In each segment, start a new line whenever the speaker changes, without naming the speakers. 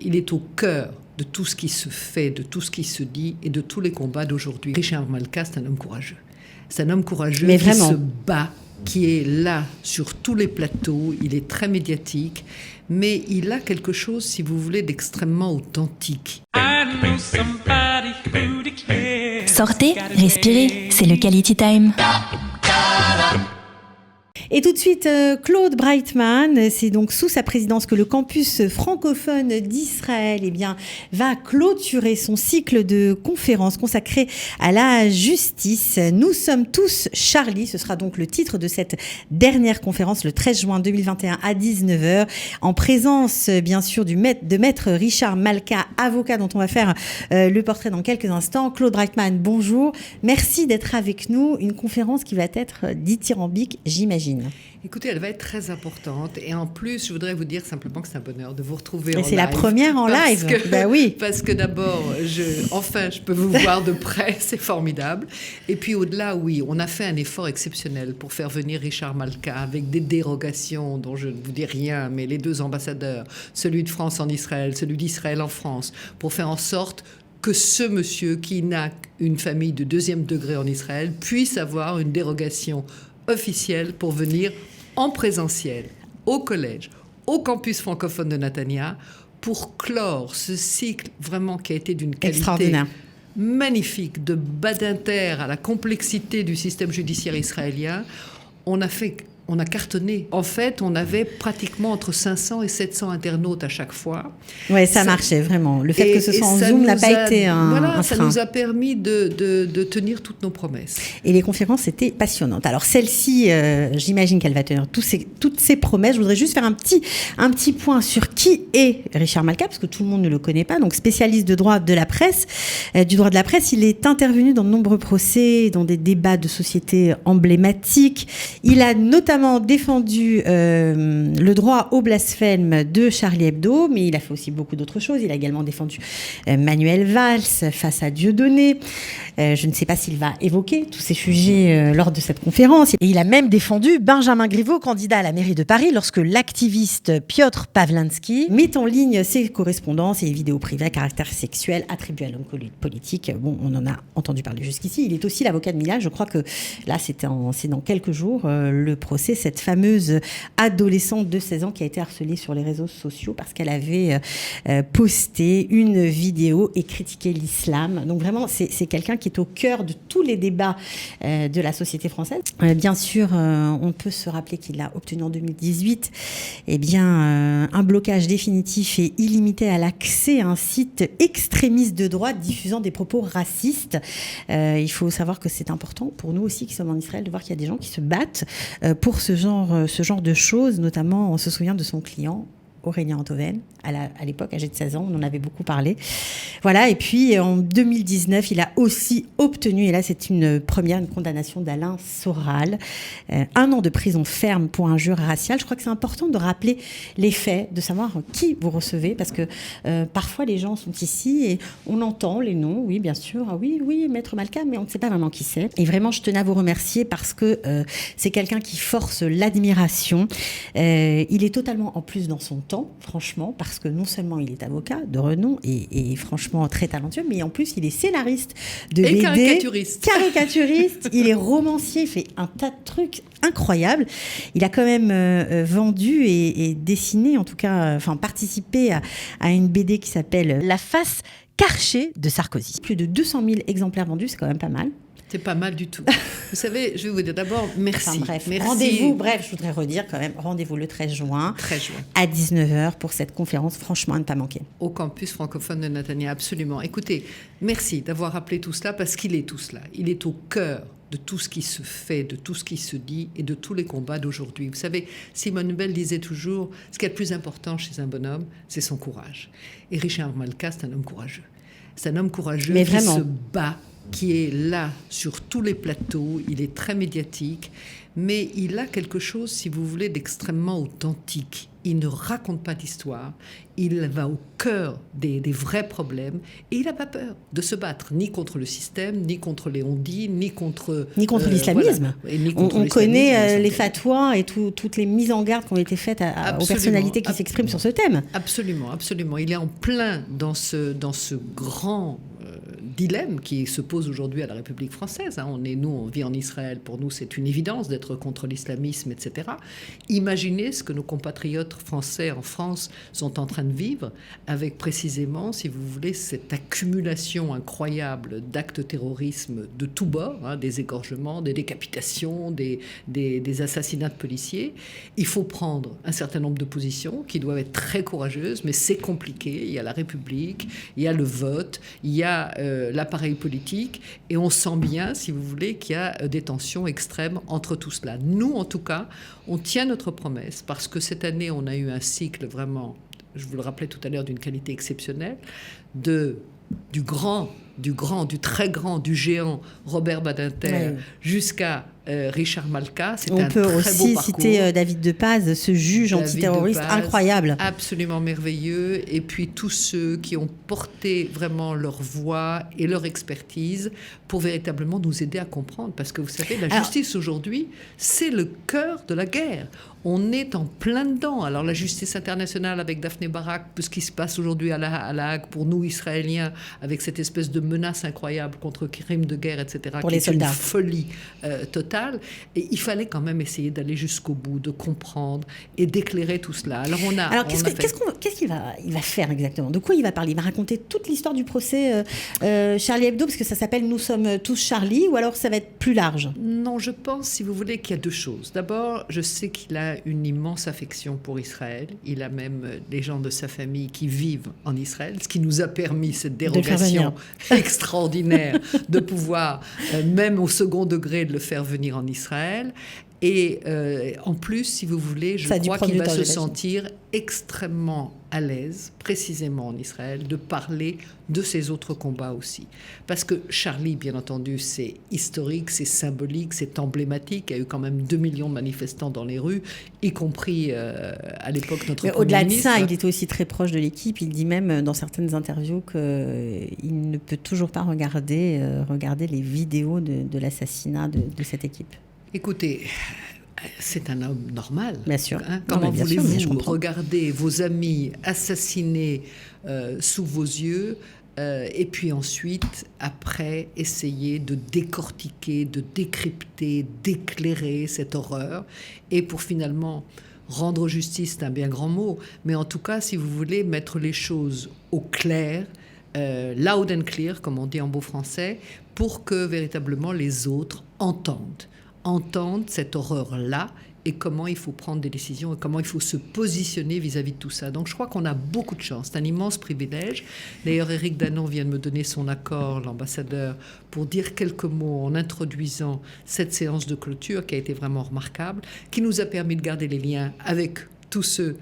Il est au cœur de tout ce qui se fait, de tout ce qui se dit et de tous les combats d'aujourd'hui. Richard Malka, c'est un homme courageux. C'est un homme courageux qui se bat, qui est là sur tous les plateaux. Il est très médiatique, mais il a quelque chose, si vous voulez, d'extrêmement authentique.
Sortez, respirez, c'est le Quality Time.
Et tout de suite, Claude Breitman, c'est donc sous sa présidence que le campus francophone d'Israël va clôturer son cycle de conférences consacré à la justice. Nous sommes tous Charlie, ce sera donc le titre de cette dernière conférence le 13 juin 2021 à 19h, en présence bien sûr de maître Richard Malka, avocat dont on va faire le portrait dans quelques instants. Claude Breitman, bonjour, merci d'être avec nous. Une conférence qui va être dithyrambique, j'imagine.
Écoutez, elle va être très importante et en plus, je voudrais vous dire simplement que c'est un bonheur de vous retrouver en live.
C'est la première en live. Oui.
Parce que d'abord, je peux vous voir de près, c'est formidable. Et puis au-delà, oui, on a fait un effort exceptionnel pour faire venir Richard Malka avec des dérogations dont je ne vous dis rien, mais les deux ambassadeurs, celui de France en Israël, celui d'Israël en France, pour faire en sorte que ce monsieur qui n'a une famille de 2e degré en Israël puisse avoir une dérogation officielle pour venir en présentiel au collège, au campus francophone de Netanya, pour clore ce cycle vraiment qui a été d'une qualité magnifique, de bas d'inter à la complexité du système judiciaire israélien. On a cartonné. En fait, on avait pratiquement entre 500 et 700 internautes à chaque fois.
Oui, ça marchait vraiment. Le fait que ce soit en Zoom n'a pas été un frein.
Ça nous a permis de tenir toutes nos promesses.
Et les conférences étaient passionnantes. Alors celle-ci, j'imagine qu'elle va tenir toutes ces promesses. Je voudrais juste faire un petit point sur qui est Richard Malka, parce que tout le monde ne le connaît pas. Donc spécialiste de droit de la presse, du droit de la presse, il est intervenu dans de nombreux procès, dans des débats de société emblématiques. Il a notamment défendu le droit au blasphème de Charlie Hebdo, mais il a fait aussi beaucoup d'autres choses. Il a également défendu Manuel Valls face à Dieudonné. Je ne sais pas s'il va évoquer tous ces sujets lors de cette conférence. Et il a même défendu Benjamin Griveaux, candidat à la mairie de Paris, lorsque l'activiste Piotr Pawlański met en ligne ses correspondances et les vidéos privées à caractère sexuel attribuées à l'homme politique. Bon, on en a entendu parler jusqu'ici. Il est aussi l'avocat de Mila. Je crois que là, c'est dans quelques jours le procès. Cette fameuse adolescente de 16 ans qui a été harcelée sur les réseaux sociaux parce qu'elle avait posté une vidéo et critiqué l'islam. Donc vraiment, c'est quelqu'un qui est au cœur de tous les débats de la société française. Bien sûr, on peut se rappeler qu'il a obtenu en 2018 un blocage définitif et illimité à l'accès à un site extrémiste de droite diffusant des propos racistes. Il faut savoir que c'est important pour nous aussi qui sommes en Israël de voir qu'il y a des gens qui se battent pour ce genre de choses, notamment on se souvient de son client Aurélien Antoven, à l'époque, âgé de 16 ans, on en avait beaucoup parlé. Voilà, et puis en 2019, il a aussi obtenu, et là c'est une condamnation d'Alain Soral, 1 an de prison ferme pour injure raciale. Je crois que c'est important de rappeler les faits, de savoir qui vous recevez, parce que parfois les gens sont ici et on entend les noms, oui bien sûr, ah oui, Maître Malka, mais on ne sait pas vraiment qui c'est. Et vraiment, je tenais à vous remercier parce que c'est quelqu'un qui force l'admiration. Il est totalement en plus dans son temps, franchement, parce que non seulement il est avocat de renom et franchement très talentueux, mais en plus il est scénariste de BD, caricaturiste, il est romancier, il fait un tas de trucs incroyables. Il a quand même vendu et dessiné, en tout cas, participé à une BD qui s'appelle La face carchée de Sarkozy. Plus de 200 000 exemplaires vendus, c'est quand même pas mal.
C'est pas mal du tout. Vous savez, je vais vous dire d'abord merci.
Merci. Je voudrais redire quand même, rendez-vous le 13 juin à 19h pour cette conférence, franchement, à ne pas manquer.
Au campus francophone de Netanya, absolument. Écoutez, merci d'avoir rappelé tout cela parce qu'il est tout cela. Il est au cœur de tout ce qui se fait, de tout ce qui se dit et de tous les combats d'aujourd'hui. Vous savez, Simone Veil disait toujours, ce qui est le plus important chez un bonhomme, c'est son courage. Et Richard Malka, c'est un homme courageux. C'est un homme courageux qui se bat, qui est là sur tous les plateaux, il est très médiatique, mais il a quelque chose, si vous voulez, d'extrêmement authentique. il ne raconte pas d'histoire, il va au cœur des vrais problèmes et il n'a pas peur de se battre, ni contre le système, ni contre les ondis, ni contre
l'islamisme.
Voilà.
On connaît les fatwas et toutes les mises en garde qui ont été faites aux personnalités qui s'expriment sur ce thème.
Absolument, absolument. Il est en plein dans ce grand dilemme qui se pose aujourd'hui à la République française. On vit en Israël, pour nous c'est une évidence d'être contre l'islamisme, etc. Imaginez ce que nos compatriotes français en France sont en train de vivre avec précisément, si vous voulez, cette accumulation incroyable d'actes de terrorisme de tous bords, des égorgements, des décapitations, des assassinats de policiers. Il faut prendre un certain nombre de positions qui doivent être très courageuses, mais c'est compliqué. Il y a la République, il y a le vote, il y a l'appareil politique, et on sent bien, si vous voulez, qu'il y a des tensions extrêmes entre tout cela. Nous, en tout cas, on tient notre promesse, parce que cette année, on a eu un cycle vraiment, je vous le rappelais tout à l'heure, d'une qualité exceptionnelle, du très grand, du géant Robert Badinter, jusqu'à Richard Malka. C'est un très beau parcours.
On peut aussi citer David de Paz, ce juge antiterroriste incroyable.
Absolument merveilleux. Et puis tous ceux qui ont porté vraiment leur voix et leur expertise pour véritablement nous aider à comprendre. Parce que vous savez, la justice aujourd'hui, c'est le cœur de la guerre. On est en plein dedans. Alors la justice internationale avec Daphne Barak, ce qui se passe aujourd'hui à la Hague pour nous Israéliens, avec cette espèce de menace incroyable contre crimes de guerre, etc.
Pour les soldats.
Une folie totale. Et il fallait quand même essayer d'aller jusqu'au bout, de comprendre et d'éclairer tout cela. Alors
qu'est-ce qu'il va faire exactement? De quoi il va parler? Il va raconter toute l'histoire du procès Charlie Hebdo, parce que ça s'appelle Nous sommes tous Charlie, ou alors ça va être plus large?
Non, je pense, si vous voulez, qu'il y a deux choses. D'abord, je sais qu'il a une immense affection pour Israël. Il a même des gens de sa famille qui vivent en Israël, ce qui nous a permis cette dérogation extraordinaire de pouvoir, même au second degré, de le faire venir en Israël. Et en plus, si vous voulez, je crois qu'il va se sentir extrêmement à l'aise, précisément en Israël, de parler de ses autres combats aussi. Parce que Charlie, bien entendu, c'est historique, c'est symbolique, c'est emblématique. Il y a eu quand même 2 millions de manifestants dans les rues, y compris à l'époque notre Premier
au-delà
ministre.
de ça, il était aussi très proche de l'équipe. Il dit même dans certaines interviews qu'il ne peut toujours pas regarder les vidéos de l'assassinat de cette équipe.
Écoutez, c'est un homme normal.
Bien sûr.
Comment voulez-vous regarder vos amis assassinés sous vos yeux et puis ensuite, après, essayer de décortiquer, de décrypter, d'éclairer cette horreur, et pour finalement rendre justice, c'est un bien grand mot, mais en tout cas, si vous voulez, mettre les choses au clair, loud and clear, comme on dit en beau français, pour que véritablement les autres entendent cette horreur-là et comment il faut prendre des décisions et comment il faut se positionner vis-à-vis de tout ça. Donc je crois qu'on a beaucoup de chance, c'est un immense privilège. D'ailleurs, Éric Danon vient de me donner son accord, l'ambassadeur, pour dire quelques mots en introduisant cette séance de clôture qui a été vraiment remarquable, qui nous a permis de garder les liens avec tous ceux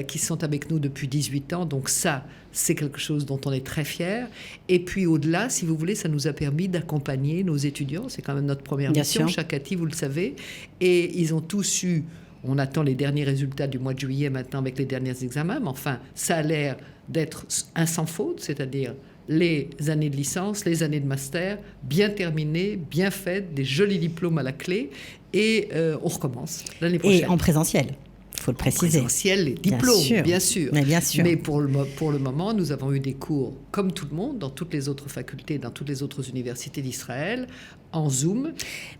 qui sont avec nous depuis 18 ans. Donc ça, c'est quelque chose dont on est très fiers. Et puis au-delà, si vous voulez, ça nous a permis d'accompagner nos étudiants. C'est quand même notre première mission, Shakati, vous le savez. Et ils ont tous eu... On attend les derniers résultats du mois de juillet maintenant avec les derniers examens. Mais enfin, ça a l'air d'être un sans faute, c'est-à-dire les années de licence, les années de master, bien terminées, bien faites, des jolis diplômes à la clé. Et on recommence l'année prochaine.
Et en présentiel. Il faut le préciser.
En présentiel, les diplômes, bien sûr.
Mais bien sûr.
Mais pour le moment, nous avons eu des cours, comme tout le monde, dans toutes les autres facultés, dans toutes les autres universités d'Israël, en Zoom.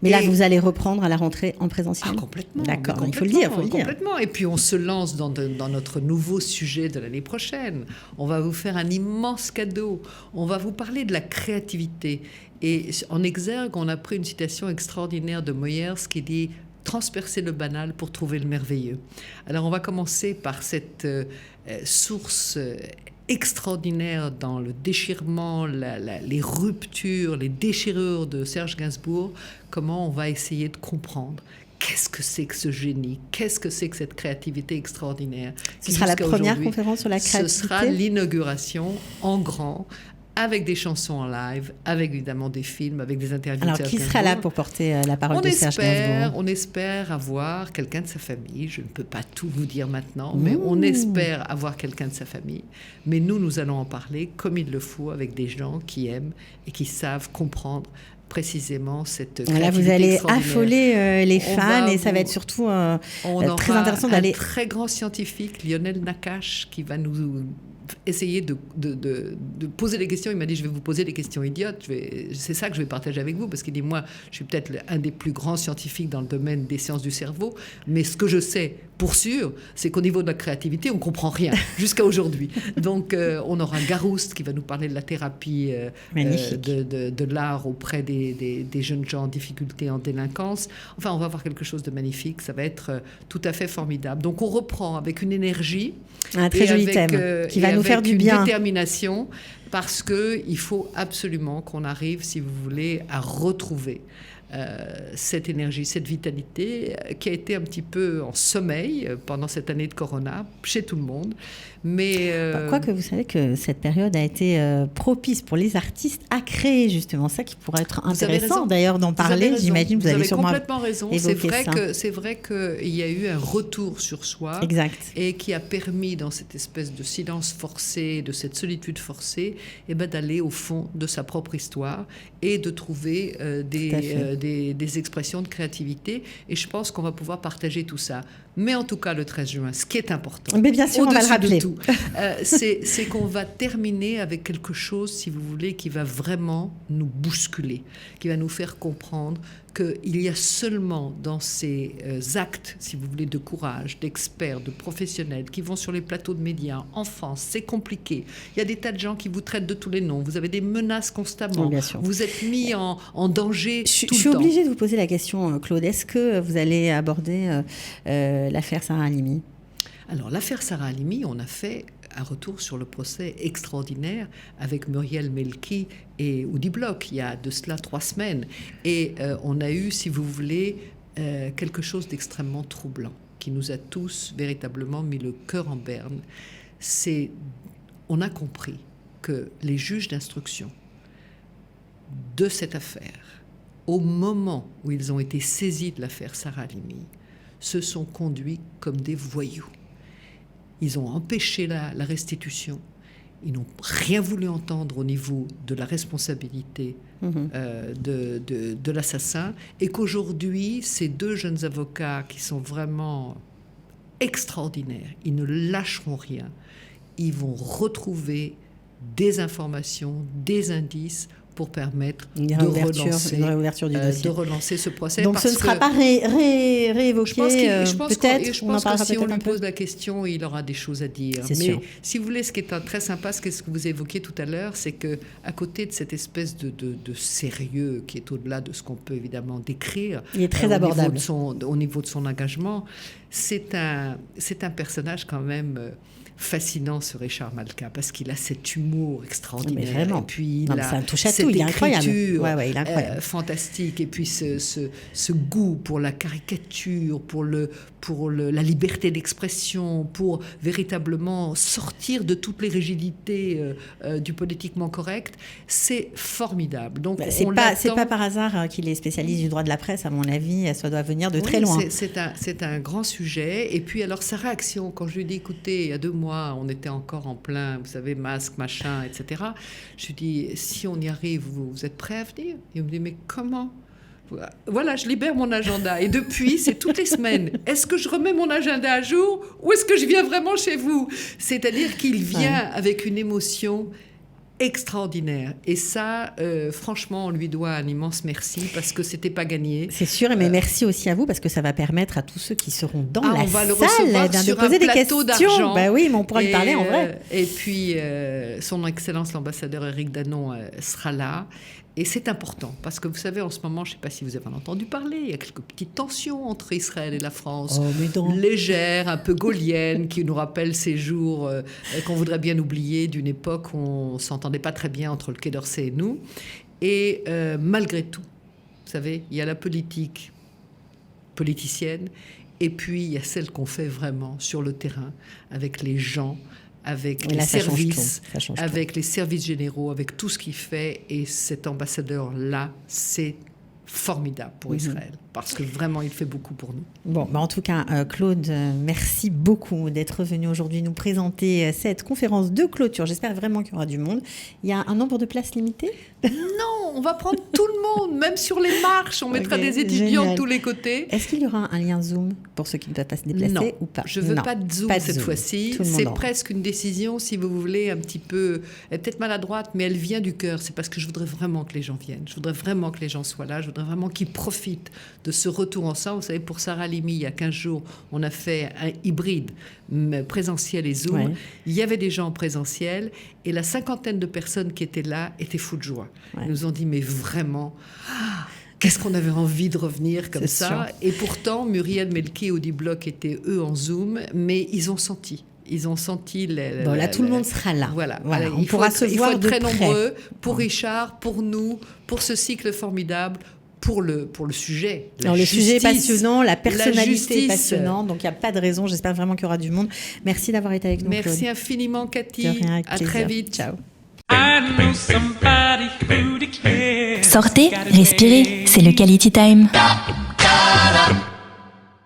Mais là, vous allez reprendre à la rentrée en présentiel?
Complètement.
D'accord, il faut le dire.
Complètement. Et puis, on se lance dans notre nouveau sujet de l'année prochaine. On va vous faire un immense cadeau. On va vous parler de la créativité. Et en exergue, on a pris une citation extraordinaire de Meyers qui dit « transpercer le banal pour trouver le merveilleux ». Alors, on va commencer par cette source extraordinaire dans le déchirement, les ruptures, les déchirures de Serge Gainsbourg. Comment on va essayer de comprendre qu'est-ce que c'est que ce génie, qu'est-ce que c'est que cette créativité extraordinaire.
Ce sera la première conférence sur la créativité.
Ce sera l'inauguration en grand avec des chansons en live, avec évidemment des films, avec des interviews.
Alors,
de
qui
Serge
sera là
Gainsbourg.
pour porter la parole de Serge Gainsbourg?
On espère avoir quelqu'un de sa famille. Je ne peux pas tout vous dire maintenant, mais on espère avoir quelqu'un de sa famille. Mais nous allons en parler comme il le faut avec des gens qui aiment et qui savent comprendre précisément cette créativité.
Là, vous allez
extraordinaire.
affoler les fans et ça va être surtout très intéressant d'aller...
Un très grand scientifique, Lionel Nakache, qui va nous essayer de poser des questions. Il m'a dit, je vais vous poser des questions idiotes. C'est ça que je vais partager avec vous, parce qu'il dit, moi, je suis peut-être un des plus grands scientifiques dans le domaine des sciences du cerveau, mais ce que je sais, pour sûr, c'est qu'au niveau de la créativité, on ne comprend rien, jusqu'à aujourd'hui. Donc, on aura Garouste qui va nous parler de la thérapie de l'art auprès des jeunes gens en difficulté, en délinquance. Enfin, on va avoir quelque chose de magnifique. Ça va être tout à fait formidable. Donc, on reprend avec une énergie.
Un très joli thème qui va nous faire du bien.
Avec une détermination, parce qu'il faut absolument qu'on arrive, si vous voulez, à retrouver cette énergie, cette vitalité qui a été un petit peu en sommeil pendant cette année de Corona, chez tout le monde. Mais
quoique vous savez que cette période a été propice pour les artistes à créer justement ça qui pourrait être intéressant d'ailleurs d'en parler. J'imagine que vous avez sûrement
complètement raison. C'est vrai qu'il y a eu un retour sur soi,
exact,
et qui a permis dans cette espèce de silence forcé, de cette solitude forcée, d'aller au fond de sa propre histoire et de trouver des expressions de créativité. Et je pense qu'on va pouvoir partager tout ça. Mais en tout cas, le 13 juin, ce qui est important,
mais bien sûr, on va le rappeler,
c'est qu'on va terminer avec quelque chose, si vous voulez, qui va vraiment nous bousculer, qui va nous faire comprendre qu'il y a seulement dans ces actes, si vous voulez, de courage, d'experts, de professionnels qui vont sur les plateaux de médias. En France, c'est compliqué. Il y a des tas de gens qui vous traitent de tous les noms. Vous avez des menaces constamment.
Bien sûr.
Vous êtes mis en danger tout le temps.
Je suis obligée de vous poser la question, Claude. Est-ce que vous allez aborder l'affaire Sarah Halimi? Alors, l'affaire Sarah Halimi, on a fait un retour sur le procès extraordinaire avec Muriel Melki et Oudi Bloch, il y a de cela 3 semaines. Et on a eu, si vous voulez, quelque chose d'extrêmement troublant, qui nous a tous véritablement mis le cœur en berne. On a compris que les juges d'instruction de cette affaire, au moment où ils ont été saisis de l'affaire Sarah Halimi, se sont conduits comme des voyous. Ils ont empêché la restitution. Ils n'ont rien voulu entendre au niveau de la responsabilité de l'assassin. Et qu'aujourd'hui, ces 2 jeunes avocats qui sont vraiment extraordinaires, ils ne lâcheront rien. Ils vont retrouver des informations, des indices pour permettre de relancer ce procès. Donc ce ne sera pas réévoqué, peut-être.
Je pense que si on lui pose la question, il aura des choses à dire. Mais sûr. Si vous voulez, ce qui est très sympa, ce que vous évoquiez tout à l'heure, c'est qu'à côté de cette espèce de sérieux qui est au-delà de ce qu'on peut évidemment décrire,
il est très abordable.
Au niveau de son engagement, c'est un personnage quand même... fascinant, ce Richard Malka, parce qu'il a cet humour extraordinaire.
Mais vraiment.
Et puis il a
un touche à
cette
tout, il est incroyable.
Il est incroyable. Fantastique. Et puis ce goût pour la caricature, pour la liberté d'expression, pour véritablement sortir de toutes les rigidités du politiquement correct, c'est formidable. Donc
c'est pas par hasard qu'il est spécialiste du droit de la presse, à mon avis, ça doit venir de très loin.
C'est un grand sujet. Et puis alors sa réaction, quand je lui ai dit, écoutez, il y a 2 mois, on était encore en plein, vous savez, masque, machin, etc. Je lui ai dit, si on y arrive, vous êtes prêt à venir? Il me dit, mais comment? Voilà, je libère mon agenda. Et depuis, c'est toutes les semaines. Est-ce que je remets mon agenda à jour ou est-ce que je viens vraiment chez vous? C'est-à-dire qu'il vient avec une émotion extraordinaire. Et ça, franchement, on lui doit un immense merci parce que c'était pas gagné.
C'est sûr, mais merci aussi à vous parce que ça va permettre à tous ceux qui seront dans la
on va
salle
le recevoir
de poser des questions.
D'argent.
Bah oui, mais on pourra lui parler en vrai.
Et puis, son Excellence l'ambassadeur Éric Danon sera là. Et c'est important, parce que vous savez, en ce moment, je ne sais pas si vous avez entendu parler, il y a quelques petites tensions entre Israël et la France, légères, un peu gaulliennes, qui nous rappellent ces jours qu'on voudrait bien oublier, d'une époque où on ne s'entendait pas très bien entre le Quai d'Orsay et nous. Et malgré tout, vous savez, il y a la politique politicienne, et puis il y a celle qu'on fait vraiment sur le terrain, avec les gens, avec
Oui,
les
là, ça change
services,
tout. Ça change
avec les services généraux, avec tout ce qu'il fait. Et cet ambassadeur-là, c'est formidable pour Israël, parce que vraiment, il fait beaucoup pour nous.
Bon, en tout cas, Claude, merci beaucoup d'être venu aujourd'hui nous présenter cette conférence de clôture. J'espère vraiment qu'il y aura du monde. Il y a un nombre de places limitées ?
Non, on va prendre tout le monde, même sur les marches. On mettra des étudiants de tous les côtés.
Est-ce qu'il y aura un lien Zoom pour ceux qui ne peuvent pas se déplacer
non,
ou pas ?
Je ne veux pas de Zoom cette fois-ci. C'est presque une décision, si vous voulez, un petit peu, elle est peut-être maladroite, mais elle vient du cœur. C'est parce que je voudrais vraiment que les gens viennent. Je voudrais vraiment que les gens soient là. Je voudrais vraiment qu'ils profitent de ce retour ensemble. Vous savez, pour Sarah Halimi, il y a 15 jours, on a fait un hybride présentiel et Zoom. Ouais. Il y avait des gens en présentiel et la cinquantaine de personnes qui étaient là étaient fous de joie. Ouais. Ils nous ont dit, mais vraiment... Qu'est-ce qu'on avait envie de revenir comme ça. Sûr. Et pourtant, Muriel Melki et Audi Bloch étaient, eux, en Zoom, mais ils ont senti. Ils ont senti...
Bon, là, tout le monde sera là.
Voilà.
On pourra se voir de près.
Il faut être très nombreux pour Richard, pour nous, pour ce cycle formidable, pour le sujet.
Alors, le sujet est passionnant, la personnalité est passionnante, donc il n'y a pas de raison. J'espère vraiment qu'il y aura du monde. Merci d'avoir été avec nous, Claude.
Merci infiniment, Cathy.
De rien, avec plaisir.
Très vite.
Ciao.
Sortez, respirez, c'est le Quality Time.